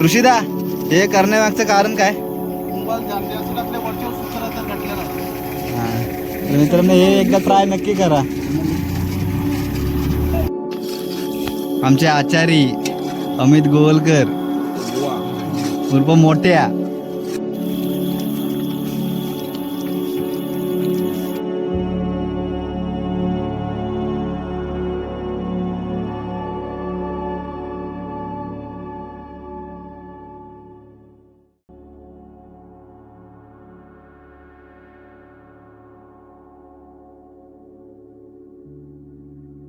ऋषिदा, हे करण्यामागचं कारण काय? मित्रांनो, हे एकदा ट्राय नक्की करा. आमचे आचारी अमित गोवलकर उर्फ मोठ्या.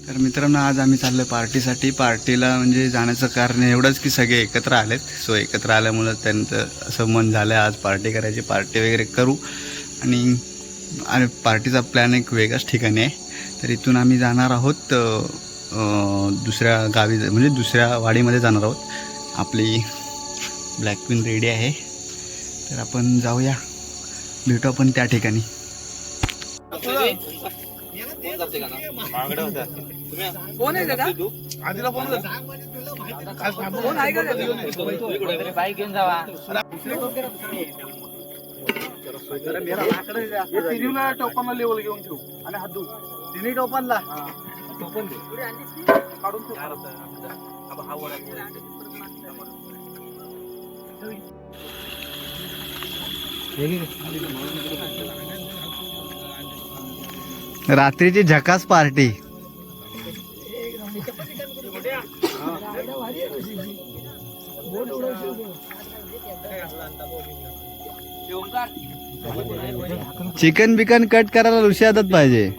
तर मित्रांनो, आज आम्ही चाललो पार्टीसाठी. पार्टीला म्हणजे जाण्याचं कारण एवढंच की सगळे एकत्र आलेत. सो एकत्र आल्यामुळं त्यांचं असं मन झालं आज पार्टी करायची. पार्टी वगैरे करू आणि पार्टीचा प्लॅन एक वेगळ्याच ठिकाणी आहे. तर इथून आम्ही जाणार आहोत दुसऱ्या गावी, म्हणजे दुसऱ्या वाडीमध्ये जाणार आहोत. आपली ब्लॅक क्वीन रेडी आहे, तर आपण जाऊया, भेटू आपण त्या ठिकाणी. फोन आहे का? आधीला फोन कर. फोन आहे का? बाईक घेऊन जावा. तिन्हीला टोपनला लेवल घेऊन ठेवू आणि हात धुवू. तिन्ही टोपनला टोपन दे काढून ठेव. रात्रीची झकास पार्टी. चिकन बिकन कट करायला ऋषी हातात पाहिजे.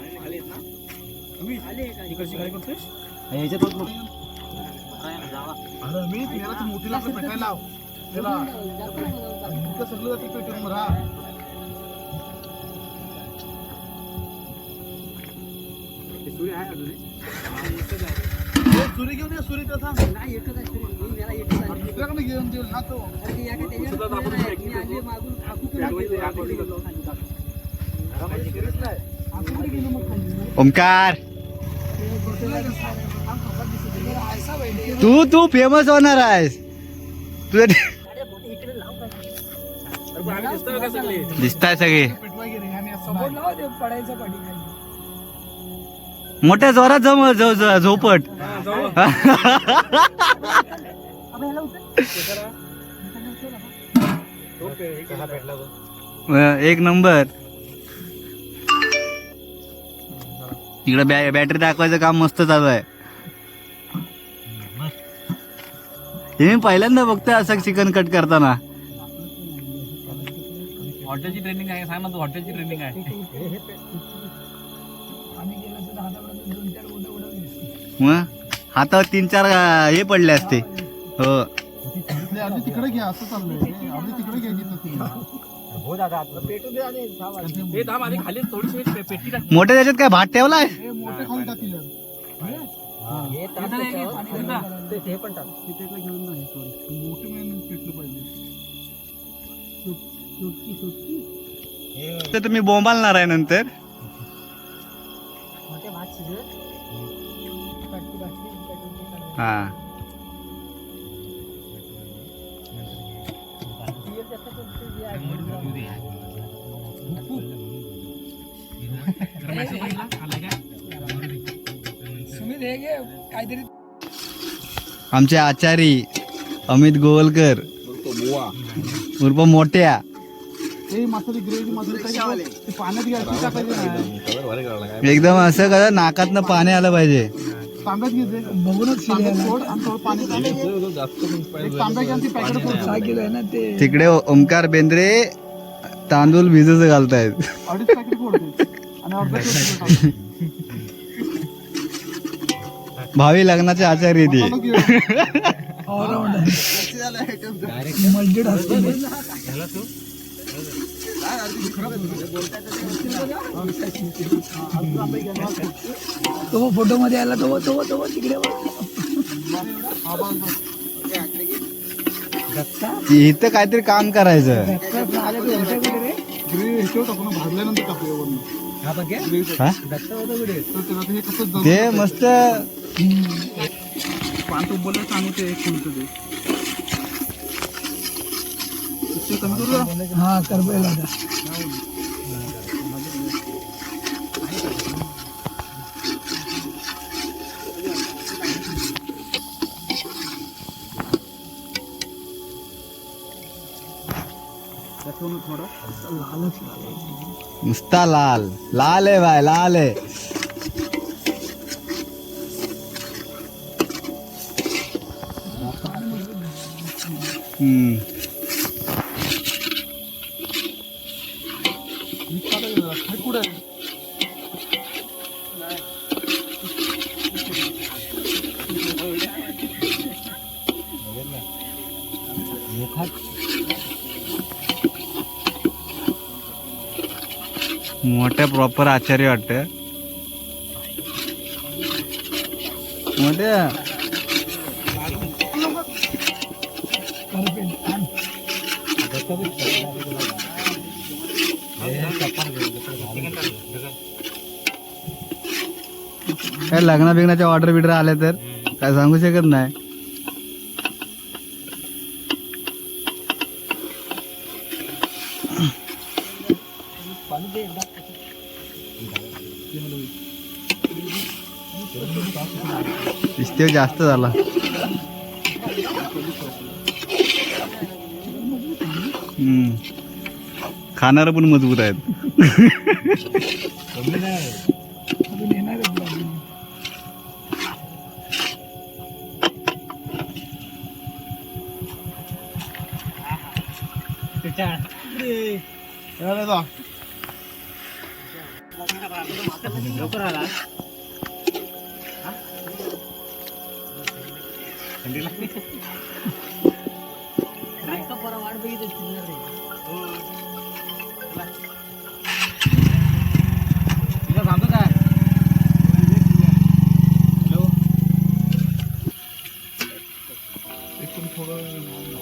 सुरी घेऊन सुरी तर सांग. नाही, एकच आहे सुरी. दुसऱ्याकडे घेऊन देऊ ना तो. ओमकार, तू फेमस होणार आहेस. तुझ्या दिसताय सगळे. मोठ्या जोरात झोपट. एक नंबर. इकडे बॅटरी दाखवायचं काम मस्त चालू आहे. हे मी पहिल्यांदा बघतोय असं चिकन कट करताना. हॉटेलची ट्रेनिंग आहे, सांग ना तू. हॉटेलची ट्रेनिंग आहे. मग हातावर 3-4 हे पडले असते. हो, तिकडे घ्या. असं चाललंय. तिकडे घ्या. मोठ्या त्याच्यात काय भात ठेवलाय? मोठे खाली टाकतील. तर तुम्ही बोंबालणार आहे नंतर. हा, आमचे आचारी अमित गोवलकर उर्फ मोठ्या. एकदम असं करा, नाकातनं पाणी आलं पाहिजे. तिकडे ओमकार बेंद्रे तांदूळ भिजत घालतायत. भावी लग्नाचे आचार्य ते. तो फोटो मध्ये आला. तो तिकडे इथं काहीतरी काम करायचं. ते मस्त ते कमी करू का? हा करबेल आता लालच लाल नुसता लाल लाल आहे बाय लाल आहे. कुठे मोठ्या प्रॉपर आचार्य वाटतं मोठ्या. काय लग्ना बिग्नाच्या ऑर्डर बिर्डर आल्या तर काय सांगू शकत नाही. इस्तेव जास्त झाला. खाणार पण मजबूत आहेत.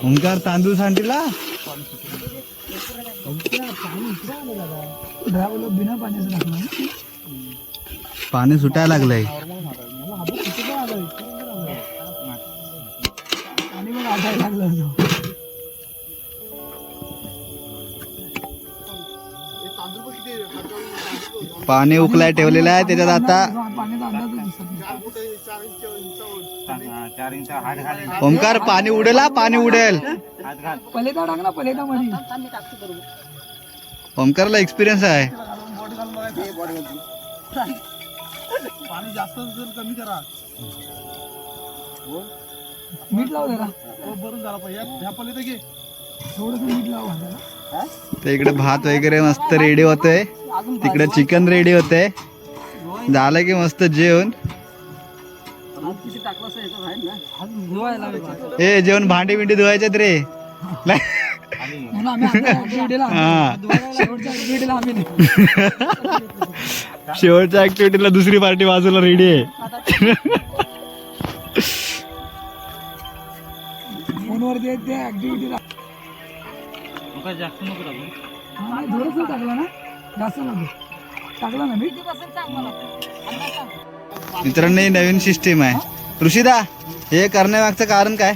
ओंकार तांदूळ सांडीला बिना पाण्याचं टाकलं पाणी सुटायला लागलंय. आणि मग आटायला लागलं. पाणी उकलाय ठेवलेलं आहे त्याच्यात आता. पाण्याचा अंदाज दिसत नाही. ओंकार पाणी उडेल हा, पाणी उडेल. पलेटा टाक ना पलेटा मध्ये. ओंकारला एक्सपिरियन्स आहे. पाणी जास्त कमी करा. मीठ लाव जरा भरून झाला पाहिजे. ह्या पहिले घे थोडस मीठ लाव. ते इकडे भात वगैरे मस्त रेडी होतंय. तिकडे चिकन रेडी होते. झालं की मस्त जेवण. ए जेवण भांडी बिंडी धुवायच्यात रे. शेवटच्या ऍक्टिव्हिटीला दुसरी पार्टी बाजूला रेडी आहे. फोनवर ते ऍक्टिव्हिटीला जास्त नको टाकू. थोडंसं टाकलं ना जास्त नको टाकलं ना मीठ. मित्रांनो ही नवीन सिस्टीम आहे. ऋषिदा हे करण्यामागचं कारण काय?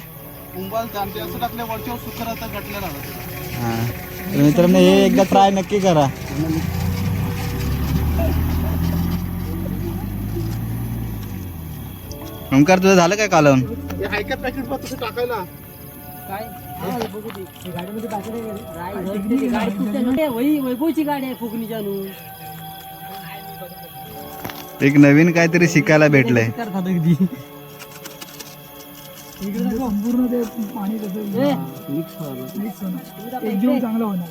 मुंबईत कांदे असं टाकल्या वरच्यावर सुकर आता गटल्या राहतात. हा तर मित्रांनो हे एकदा ट्राय नक्की करा. ओंकार तुझं झालं काय कालवण? हे हायकत पॅकेट पण तसं टाकायला वैभवची गाडी आहे फुकणी चालू. एक नवीन काहीतरी शिकायला भेटलंय. संपूर्ण ते पाणी मिक्स होणार. एकदम चांगलं होणार.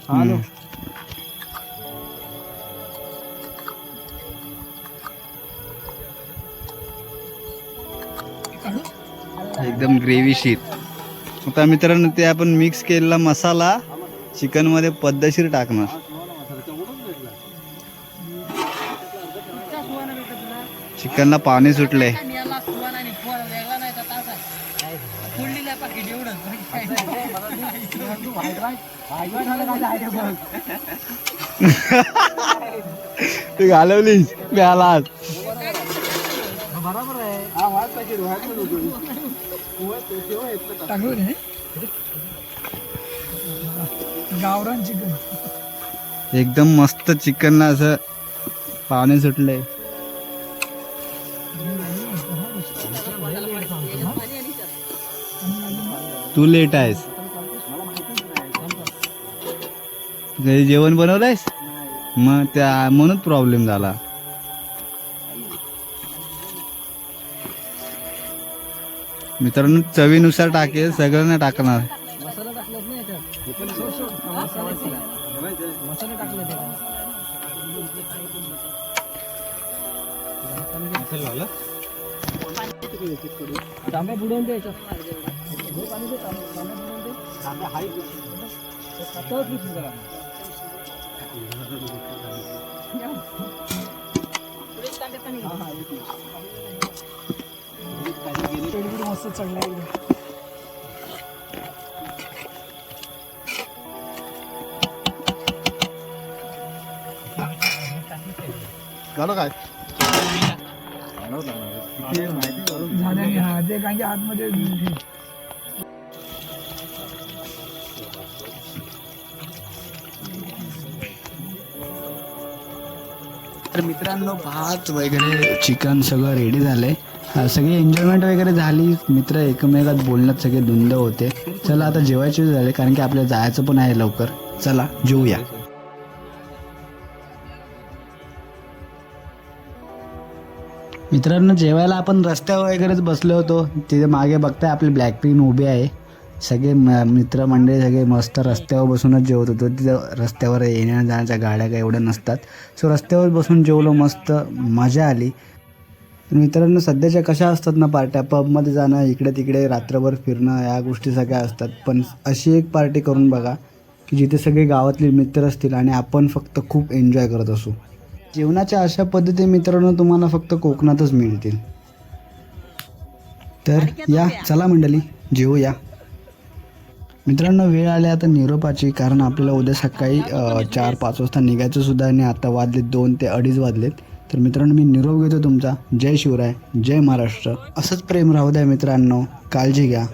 एकदम ग्रेव्हीशीर. आता मित्रांनो ते आपण मिक्स केलेला मसाला चिकन मध्ये पद्धतशीर टाकणार. चिकनला पाणी सुटले. तू घालवलीस प्याला. बरोबर आहे. टाकलं गावरान चिकन. एकदम मस्त चिकनला असं पाणी सुटलंय. तू लेट आहेस. घरी जेवण बनवलंयस मग त्या म्हणून प्रॉब्लेम झाला. मित्रांनो चवीनुसार टाकेल, सगळं नाही टाकणार. मसाला टाकलात ना याच्यात. मसाला टाकले तांबा बुडवून द्यायचा. मस्त चढलाय झालं काय झाल्याने. हा ते काही आतमध्ये तर मित्रांनो भात वगैरे चिकन सगळं रेडी झालंय. सगळी एन्जॉयमेंट वगैरे झाली. मित्र एकमेकात बोलण्यात सगळे धुंद होते. चला आता जेवायचे वेळ झाले कारण की आपल्याला जायचं पण आहे लवकर. चला जेवूया. मित्रांनो जेवायला आपण रस्त्यावर वगैरेच बसलो होतो. तिथे मागे बघताय आपले ब्लॅकपिंक उभे आहे. सगळे मित्रमंडळी सगळे मस्त रस्त्यावर बसूनच जेवत होतो. तिथं रस्त्यावर येण्या जाण्याच्या गाड्या काही एवढ्या नसतात. सो रस्त्यावर बसून जेवलो, मस्त मजा आली. मित्रांनो सध्याच्या कशा असतात ना पार्ट्या, पबमध्ये जाणं, इकडे तिकडे रात्रभर फिरणं, या गोष्टी सगळ्या असतात. पण अशी एक पार्टी करून बघा की जिथे सगळे गावातले मित्र असतील आणि आपण फक्त खूप एन्जॉय करत असू. जेवणाच्या अशा पद्धती मित्रांनो तुम्हाला फक्त कोकणातच मिळतील. तर या चला मंडळी जेवूया. मित्रांनो वेळ आली आता निरोपाची, कारण आपल्याला उद्या सकाळी 4-5 वाजता निघायचं सुद्धा आणि आता वाजलेत 2 ते 2:30 वाजलेत. तर मित्रांनो मी निरोप घेतो तुमचा. जय शिवराय, जय महाराष्ट्र. असंच प्रेम राहू द्या मित्रांनो. काळजी घ्या.